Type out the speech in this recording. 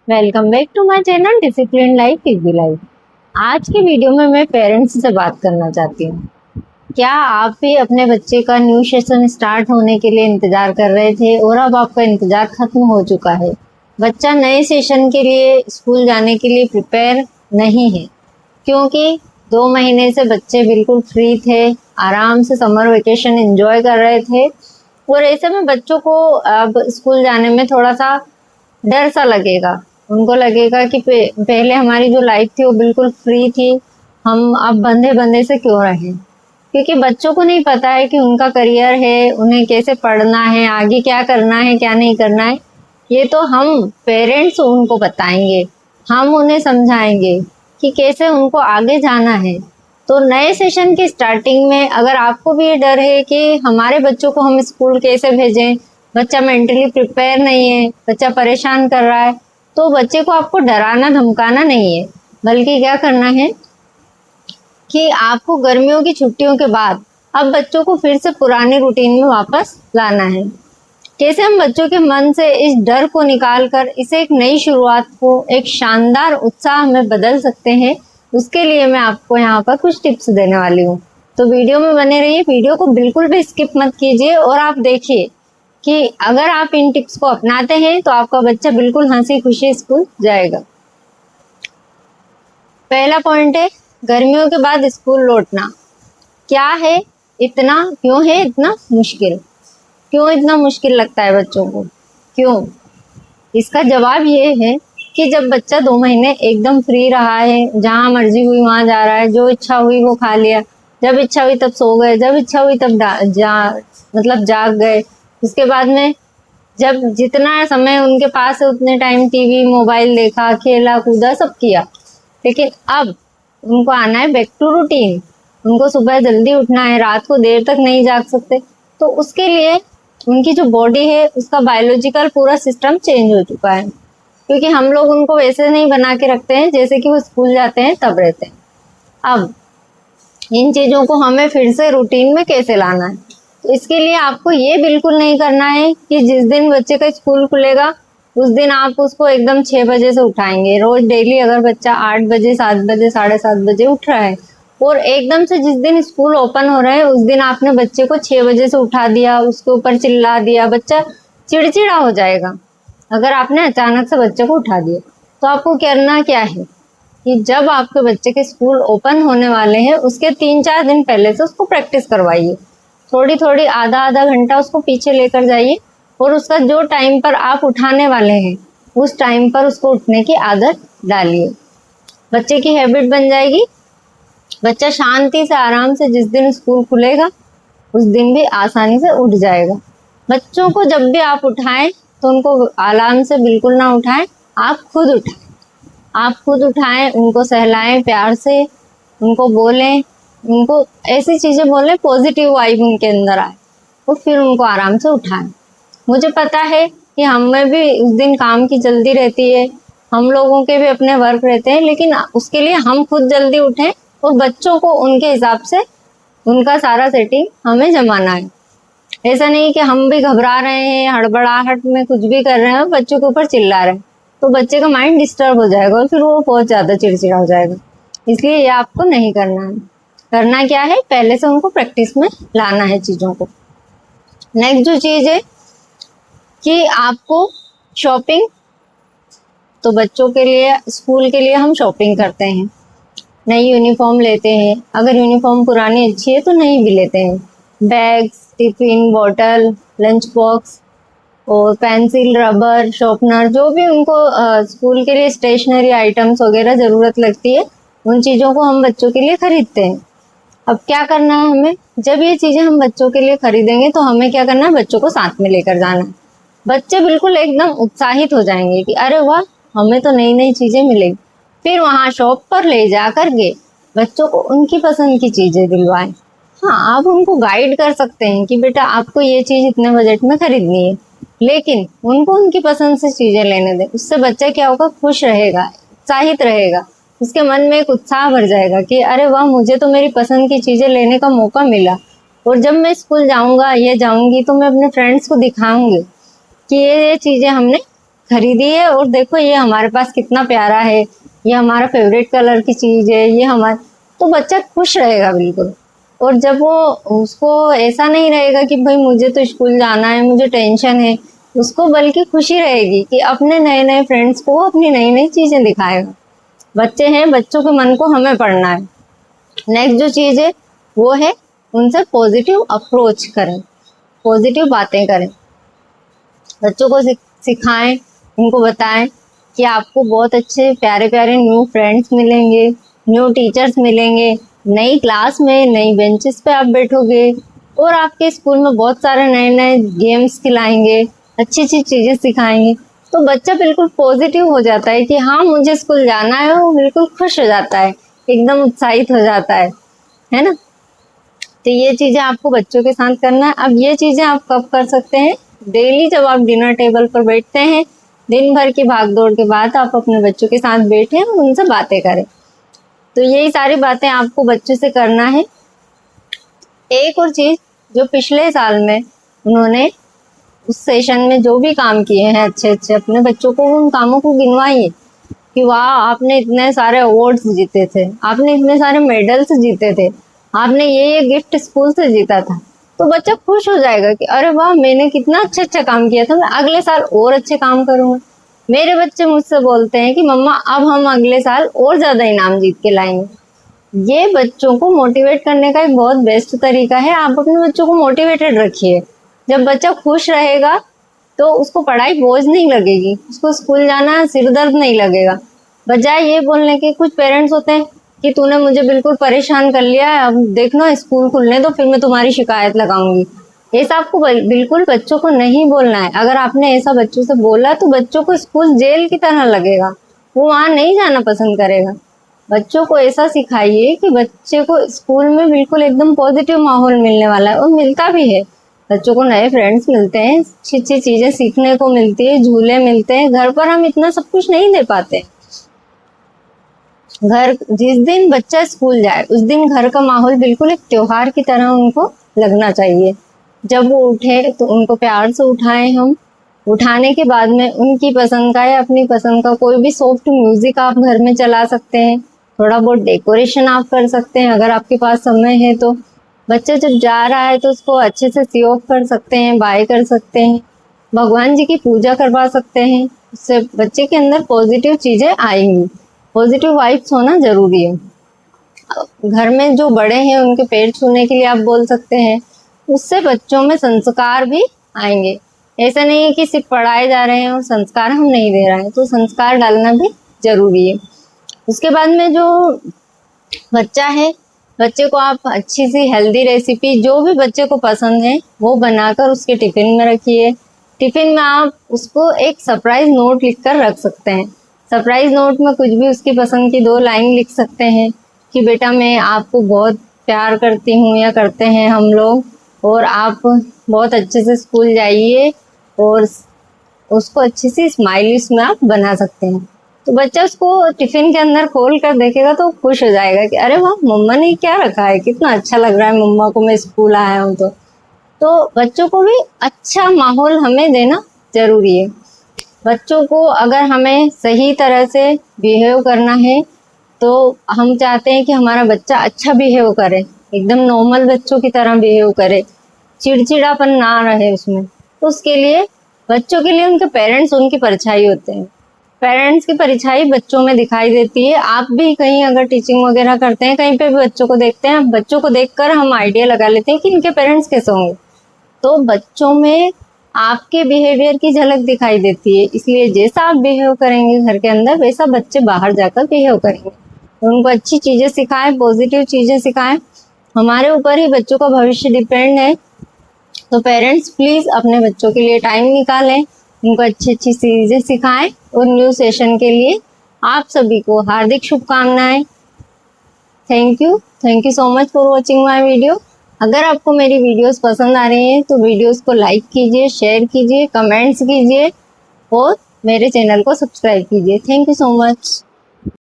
Welcome back to my channel discipline life easy life. आज की video में मैं पेरेंट्स से बात करना चाहती हूँ। क्या आप भी अपने बच्चे का न्यू सेशन स्टार्ट होने के लिए इंतजार कर रहे थे और अब आपका इंतजार खत्म हो चुका है? बच्चा नए सेशन के लिए स्कूल जाने के लिए प्रिपेयर नहीं है, क्योंकि 2 महीने से बच्चे बिल्कुल फ्री थे, आराम से समर वेकेशन एंजॉय कर रहे थे और ऐसे में बच्चों को अब स्कूल जाने में थोड़ा सा डर सा लगेगा। उनको लगेगा कि पहले हमारी जो लाइफ थी वो बिल्कुल फ्री थी, हम अब बंधे बंधे से क्यों रहे? क्योंकि बच्चों को नहीं पता है कि उनका करियर है, उन्हें कैसे पढ़ना है, आगे क्या करना है क्या नहीं करना है। ये तो हम पेरेंट्स उनको बताएंगे, हम उन्हें समझाएंगे कि कैसे उनको आगे जाना है। तो नए सेशन की स्टार्टिंग में अगर आपको भी ये डर है कि हमारे बच्चों को हम स्कूल कैसे भेजें, बच्चा मेंटली प्रिपेयर नहीं है, बच्चा परेशान कर रहा है, तो बच्चे को आपको डराना धमकाना नहीं है, बल्कि क्या करना है कि आपको गर्मियों की छुट्टियों के बाद अब बच्चों को फिर से पुरानी रूटीन में वापस लाना है। कैसे हम बच्चों के मन से इस डर को निकाल कर इसे एक नई शुरुआत को एक शानदार उत्साह में बदल सकते हैं, उसके लिए मैं आपको यहाँ पर कुछ टिप्स देने वाली हूँ। तो वीडियो में बने रहिए, वीडियो को बिल्कुल भी स्किप मत कीजिए और आप देखिए कि अगर आप इन टिप्स को अपनाते हैं तो आपका बच्चा बिल्कुल हंसी खुशी स्कूल जाएगा। पहला पॉइंट है गर्मियों के बाद स्कूल लौटना। क्या है इतना, क्यों है इतना मुश्किल, क्यों इतना मुश्किल लगता है बच्चों को, क्यों? इसका जवाब ये है कि जब बच्चा 2 महीने एकदम फ्री रहा है, जहाँ मर्जी हुई वहां जा रहा है, जो इच्छा हुई वो खा लिया, जब इच्छा हुई तब सो गए, जब इच्छा हुई तब जाग गए। उसके बाद में जब जितना समय उनके पास है उतने टाइम टीवी मोबाइल देखा, खेला कूदा सब किया। लेकिन अब उनको आना है बैक टू रूटीन। उनको सुबह जल्दी उठना है, रात को देर तक नहीं जाग सकते। तो उसके लिए उनकी जो बॉडी है उसका बायोलॉजिकल पूरा सिस्टम चेंज हो चुका है, क्योंकि हम लोग उनको वैसे नहीं बना के रखते हैं जैसे कि वो स्कूल जाते हैं तब रहते हैं। अब इन चीजों को हमें फिर से रूटीन में कैसे लाना है? तो इसके लिए आपको ये बिल्कुल नहीं करना है कि जिस दिन बच्चे का स्कूल खुलेगा उस दिन आप उसको एकदम 6 बजे से उठाएंगे। रोज डेली अगर बच्चा 8 बजे 7 बजे 7:30 बजे उठ रहा है और एकदम से जिस दिन स्कूल ओपन हो रहा है उस दिन आपने बच्चे को 6 बजे से उठा दिया, उसके ऊपर चिल्ला दिया, बच्चा चिड़चिड़ा हो जाएगा। अगर आपने अचानक से बच्चे को उठा दिया तो आपको करना क्या है कि जब आपके बच्चे के स्कूल ओपन होने वाले हैं उसके 3-4 दिन पहले से उसको प्रैक्टिस करवाइए। थोड़ी थोड़ी आधा आधा घंटा उसको पीछे लेकर जाइए और उसका जो टाइम पर आप उठाने वाले हैं उस टाइम पर उसको उठने की आदत डालिए। बच्चे की हैबिट बन जाएगी। बच्चा शांति से आराम से जिस दिन स्कूल खुलेगा उस दिन भी आसानी से उठ जाएगा। बच्चों को जब भी आप उठाएं तो उनको अलार्म से बिल्कुल ना उठाएं, आप खुद उठाएं। आप खुद उठाएं, उनको सहलाएं प्यार से, उनको बोलें, उनको ऐसी चीजें बोलें पॉजिटिव वाइब उनके अंदर आए, तो फिर उनको आराम से उठाएं। मुझे पता है कि हमें भी उस दिन काम की जल्दी रहती है, हम लोगों के भी अपने वर्क रहते हैं, लेकिन उसके लिए हम खुद जल्दी उठें और बच्चों को उनके हिसाब से उनका सारा सेटिंग हमें जमाना है। ऐसा नहीं कि हम भी घबरा रहे हैं, हड़बड़ाहट में कुछ भी कर रहे हैं, बच्चों के ऊपर चिल्ला रहे हैं, तो बच्चे का माइंड डिस्टर्ब हो जाएगा और फिर वो बहुत ज्यादा चिड़चिड़ा हो जाएगा। इसलिए ये आपको नहीं करना है। करना क्या है, पहले से उनको प्रैक्टिस में लाना है चीजों को। नेक्स्ट जो चीज है कि आपको शॉपिंग, तो बच्चों के लिए स्कूल के लिए हम शॉपिंग करते हैं, नई यूनिफॉर्म लेते हैं, अगर यूनिफॉर्म पुरानी अच्छी है तो नई भी लेते हैं। Bags, tiffin, bottle, lunch box और पेंसिल, रबर, शॉर्पनर, जो भी उनको स्कूल के लिए स्टेशनरी आइटम्स वगैरह ज़रूरत लगती है उन चीज़ों को हम बच्चों के लिए खरीदते हैं। अब क्या करना है हमें, जब ये चीज़ें हम बच्चों के लिए खरीदेंगे तो हमें क्या करना है, बच्चों को साथ में लेकर जाना है। बच्चे बिल्कुल एकदम उत्साहित हो जाएंगे कि अरे वाह, हमें तो नई नई चीज़ें मिलेगी। फिर वहाँ शॉप पर ले जा करके बच्चों को उनकी पसंद की चीज़ें दिलवाएं। हाँ, आप उनको गाइड कर सकते हैं कि बेटा आपको ये चीज़ इतने बजट में खरीदनी है, लेकिन उनको उनकी पसंद से चीज़ें लेने दें। उससे बच्चा क्या होगा, खुश रहेगा, उत्साहित रहेगा, उसके मन में एक उत्साह भर जाएगा कि अरे वाह, मुझे तो मेरी पसंद की चीज़ें लेने का मौका मिला, और जब मैं स्कूल जाऊँगा या जाऊँगी तो मैं अपने फ्रेंड्स को दिखाऊँगी कि ये चीज़ें हमने खरीदी है और देखो ये हमारे पास कितना प्यारा है, ये हमारा फेवरेट कलर की चीज है, ये हमारा, तो बच्चा खुश रहेगा बिल्कुल। और जब वो, उसको ऐसा नहीं रहेगा कि भाई मुझे तो स्कूल जाना है, मुझे टेंशन है, उसको बल्कि खुशी रहेगी कि अपने नए नए फ्रेंड्स को अपनी नई नई चीजें दिखाएगा। बच्चे हैं, बच्चों के मन को हमें पढ़ना है। नेक्स्ट जो चीज है वो है उनसे पॉजिटिव अप्रोच करें, पॉजिटिव बातें करें, बच्चों को सिखाएं, उनको बताएं कि आपको बहुत अच्छे प्यारे प्यारे न्यू फ्रेंड्स मिलेंगे, न्यू टीचर्स मिलेंगे, नई क्लास में नई बेंचेस पे आप बैठोगे और आपके स्कूल में बहुत सारे नए नए गेम्स खिलाएंगे, अच्छी अच्छी चीजें सिखाएंगे। तो बच्चा बिल्कुल पॉजिटिव हो जाता है कि हाँ मुझे स्कूल जाना है, वो बिल्कुल खुश हो जाता है, एकदम उत्साहित हो जाता है ना। तो ये चीजें आपको बच्चों के साथ करना है। अब ये चीजें आप कब कर सकते हैं? डेली जब आप डिनर टेबल पर बैठते हैं, दिन भर की भागदौड़ के बाद आप अपने बच्चों के साथ बैठे और उनसे बातें करें। तो यही सारी बातें आपको बच्चों से करना है। एक और चीज, जो पिछले साल में उन्होंने उस सेशन में जो भी काम किए हैं अच्छे अच्छे अपने बच्चों को, उन कामों को गिनवाइए कि वाह आपने इतने सारे अवार्ड्स जीते थे, आपने इतने सारे मेडल्स जीते थे, आपने ये गिफ्ट स्कूल से जीता था। तो बच्चा खुश हो जाएगा कि अरे वाह मैंने कितना अच्छा अच्छा काम किया था, मैं अगले साल और अच्छे काम करूंगा। मेरे बच्चे मुझसे बोलते हैं कि मम्मा अब हम अगले साल और ज्यादा इनाम जीत के लाएंगे। ये बच्चों को मोटिवेट करने का एक बहुत बेस्ट तरीका है। आप अपने बच्चों को मोटिवेटेड रखिए। जब बच्चा खुश रहेगा तो उसको पढ़ाई बोझ नहीं लगेगी, उसको स्कूल जाना सिर दर्द नहीं लगेगा। बजाय ये बोलने के, कुछ पेरेंट्स होते हैं कि तूने मुझे बिल्कुल परेशान कर लिया है, अब देखना स्कूल खुलने दो फिर मैं तुम्हारी शिकायत लगाऊंगी। ऐसा आपको बिल्कुल बच्चों को नहीं बोलना है। अगर आपने ऐसा बच्चों से बोला तो बच्चों को स्कूल जेल की तरह लगेगा, वो वहां नहीं जाना पसंद करेगा। बच्चों को ऐसा सिखाइए कि बच्चे को स्कूल में बिल्कुल एकदम पॉजिटिव माहौल मिलने वाला है, और मिलता भी है। बच्चों को नए फ्रेंड्स मिलते हैं, अच्छी अच्छी चीजें सीखने को मिलती है, झूले मिलते हैं। घर पर हम इतना सब कुछ नहीं दे पाते। घर, जिस दिन बच्चा स्कूल जाए उस दिन घर का माहौल बिल्कुल एक त्योहार की तरह उनको लगना चाहिए। जब वो उठे तो उनको प्यार से उठाएं हम। उठाने के बाद में उनकी पसंद का या अपनी पसंद का कोई भी सॉफ्ट म्यूजिक आप घर में चला सकते हैं। थोड़ा बहुत डेकोरेशन आप कर सकते हैं अगर आपके पास समय है तो। बच्चा जब जा रहा है तो उसको अच्छे से सी ऑफ कर सकते हैं, बाय कर सकते हैं, भगवान जी की पूजा करवा सकते हैं। उससे बच्चे के अंदर पॉजिटिव चीजें आएंगी। पॉजिटिव वाइब्स होना जरूरी है। घर में जो बड़े हैं उनके पैर छूने के लिए आप बोल सकते हैं, उससे बच्चों में संस्कार भी आएंगे। ऐसा नहीं है कि सिर्फ पढ़ाए जा रहे हैं और संस्कार हम नहीं दे रहे हैं, तो संस्कार डालना भी जरूरी है। उसके बाद में जो बच्चा है, बच्चे को आप अच्छी सी हेल्दी रेसिपी जो भी बच्चे को पसंद है वो बनाकर उसके टिफिन में रखिए। टिफिन में आप उसको एक सरप्राइज नोट लिखकर रख सकते हैं। सरप्राइज नोट में कुछ भी उसकी पसंद की 2 लाइन लिख सकते हैं कि बेटा मैं आपको बहुत प्यार करती हूँ या करते हैं हम लोग, और आप बहुत अच्छे से स्कूल जाइए, और उसको अच्छी सी स्माइली उसमें आप बना सकते हैं। तो बच्चा उसको टिफिन के अंदर खोल कर देखेगा तो खुश हो जाएगा कि अरे वाह मम्मा ने क्या रखा है, कितना अच्छा लग रहा है मम्मा को, मैं स्कूल आया हूँ। तो बच्चों को भी अच्छा माहौल हमें देना जरूरी है। बच्चों को अगर हमें सही तरह से बिहेव करना है तो हम चाहते हैं कि हमारा बच्चा अच्छा बिहेव करे, एकदम नॉर्मल बच्चों की तरह बिहेव करे, चिड़चिड़ापन ना रहे उसमें। तो उसके लिए बच्चों के लिए उनके पेरेंट्स उनकी परछाई होते हैं। पेरेंट्स की परछाई बच्चों में दिखाई देती है। आप भी कहीं अगर टीचिंग वगैरह करते हैं, कहीं पे भी बच्चों को देखते हैं, बच्चों को देखकर हम आइडिया लगा लेते हैं कि इनके पेरेंट्स कैसे होंगे। तो बच्चों में आपके बिहेवियर की झलक दिखाई देती है, इसलिए जैसा आप बिहेव करेंगे घर के अंदर वैसा बच्चे बाहर जाकर बिहेव करेंगे। उनको अच्छी चीजें सिखाएं, पॉजिटिव चीजें सिखाएं। हमारे ऊपर ही बच्चों का भविष्य डिपेंड है। तो पेरेंट्स प्लीज अपने बच्चों के लिए टाइम निकालें, उनको अच्छी अच्छी चीजें सिखाएं। और न्यू सेशन के लिए आप सभी को हार्दिक शुभकामनाएं। Thank you so much for watching my video. अगर आपको मेरी वीडियोस पसंद आ रही हैं तो वीडियोस को लाइक कीजिए, शेयर कीजिए, कमेंट्स कीजिए और मेरे चैनल को सब्सक्राइब कीजिए। Thank you so much.